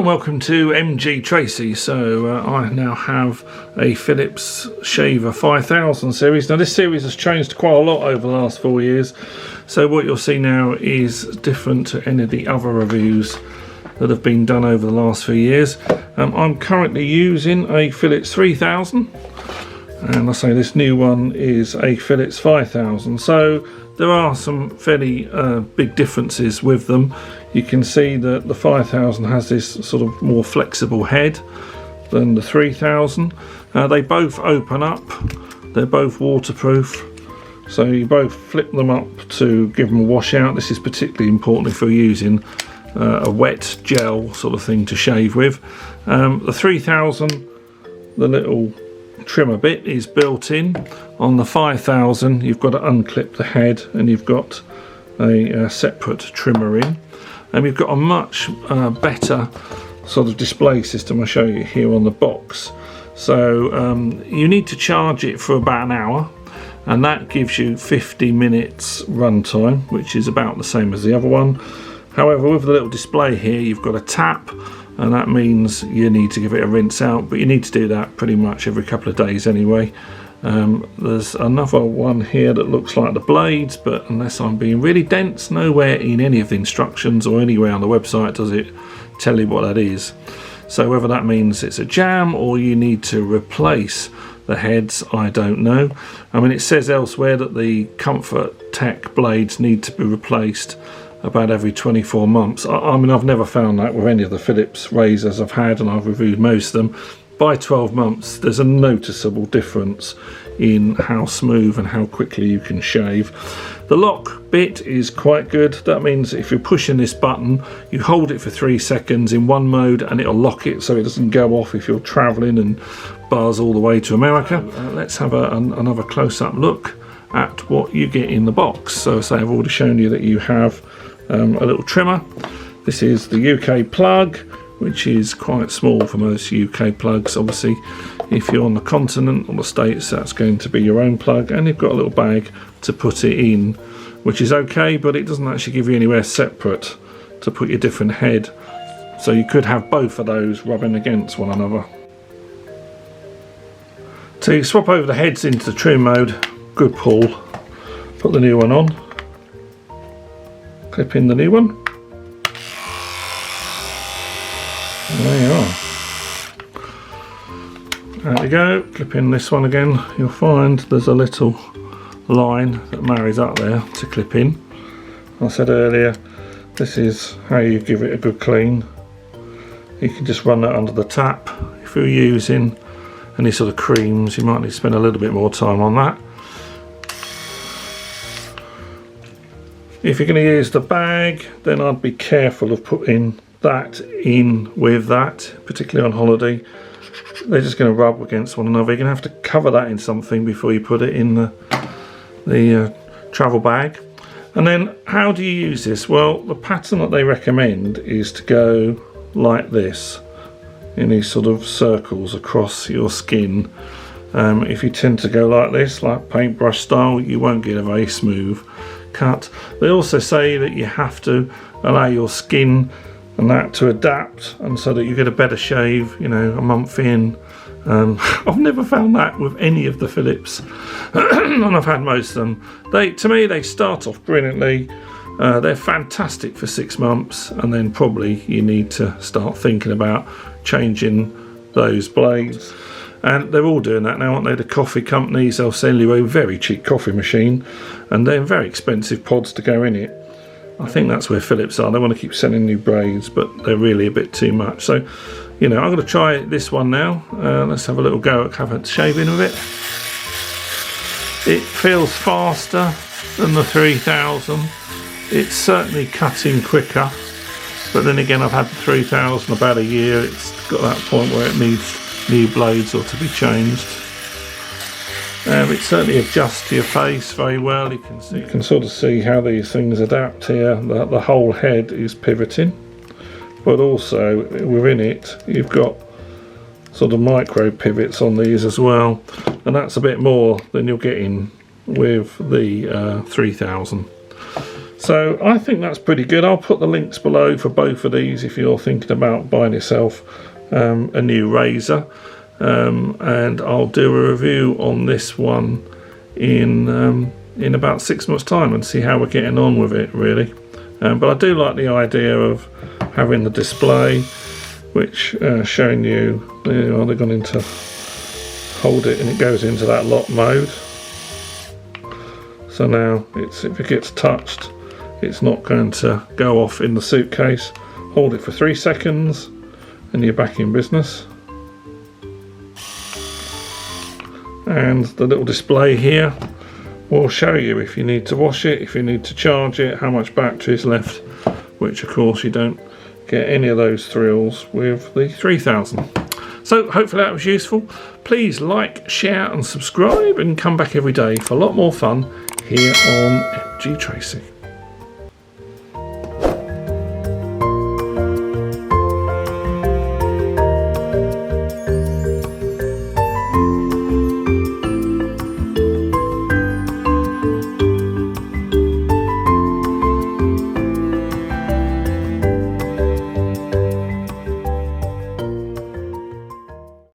and welcome to MGTracey. So I now have a Philips Shaver 5000 series. Now this series has changed quite a lot over the last 4 years. So what you'll see now is different to any of the other reviews that have been done over the last few years. I'm currently using a Philips 3000. And I say this new one is a Philips 5000. So there are some fairly big differences with them. You can see that the 5000 has this sort of more flexible head than the 3000. They both open up. They're both waterproof. So you both flip them up to give them a wash out. This is particularly important if you're using a wet gel sort of thing to shave with. The 3000, the little trimmer bit is built in. On the 5000 you've got to unclip the head and you've got a separate trimmer in, and you've got a much better sort of display system. I'll show you here on the box. So you need to charge it for about an hour, and that gives you 50 minutes runtime, which is about the same as the other one. However, with the little display here you've got a tap, and that means you need to give it a rinse out, but you need to do that pretty much every couple of days anyway. There's another one here that looks like the blades, but unless I'm being really dense, nowhere in any of the instructions or anywhere on the website does it tell you what that is. So whether that means it's a jam or you need to replace the heads, I don't know. I mean, it says elsewhere that the Comfort Tech blades need to be replaced about every 24 months. I mean, I've never found that with any of the Philips razors I've had, and I've reviewed most of them. By 12 months there's a noticeable difference in how smooth and how quickly you can shave. The lock bit is quite good. That means if you're pushing this button, you hold it for 3 seconds in one mode and it'll lock it so it doesn't go off if you're traveling and buzz all the way to America. Let's have another close-up look at what you get in the box. So say I've already shown you that you have a little trimmer. This is the UK plug, which is quite small for most UK plugs. Obviously if you're on the continent or the States, that's going to be your own plug, and you've got a little bag to put it in, which is okay, but it doesn't actually give you anywhere separate to put your different head, so you could have both of those rubbing against one another. To swap over the heads into the trim mode, good pull. Put the new one on, clip in the new one. There you are. There you go. Clip in this one again. You'll find there's a little line that marries up there to clip in. I said earlier, this is how you give it a good clean. You can just run that under the tap. If you're using any sort of creams, you might need to spend a little bit more time on that. If you're going to use the bag, then I'd be careful of putting that in with that, particularly on holiday. They're just going to rub against one another. You're going to have to cover that in something before you put it in the travel bag. And then how do you use this? Well, the pattern that they recommend is to go like this, in these sort of circles across your skin. If you tend to go like this, like paintbrush style, you won't get a very smooth cut. They also say that you have to allow your skin and that to adapt, and so that you get a better shave, you know, a month in. I've never found that with any of the Philips and I've had most of them. To me they start off brilliantly. They're fantastic for 6 months, and then probably you need to start thinking about changing those blades. And they're all doing that now, aren't they? The coffee companies, they'll sell you a very cheap coffee machine and they're very expensive pods to go in it. I think that's where Philips are. They want to keep selling new braids, but they're really a bit too much. So, you know, I'm going to try this one now. Let's have a little go at having shaving with it. It feels faster than the 3000. It's certainly cutting quicker, but then again, I've had the 3000 about a year. It's got that point where it needs new blades or to be changed. It certainly adjusts to your face very well. You can sort of see how these things adapt here. The whole head is pivoting, but also within it you've got sort of micro pivots on these as well, and that's a bit more than you're getting with the 3000. So I think that's pretty good. I'll put the links below for both of these if you're thinking about buying yourself a new razor, and I'll do a review on this one in about 6 months' time and see how we're getting on with it, really. But I do like the idea of having the display, which showing you, they're going to hold it and it goes into that lock mode. So now if it gets touched, it's not going to go off in the suitcase. Hold it for 3 seconds and you're back in business. And the little display here will show you if you need to wash it, if you need to charge it, how much battery is left, which of course you don't get any of those thrills with the 3000. So hopefully that was useful. Please like, share and subscribe, and come back every day for a lot more fun here on MGTracey.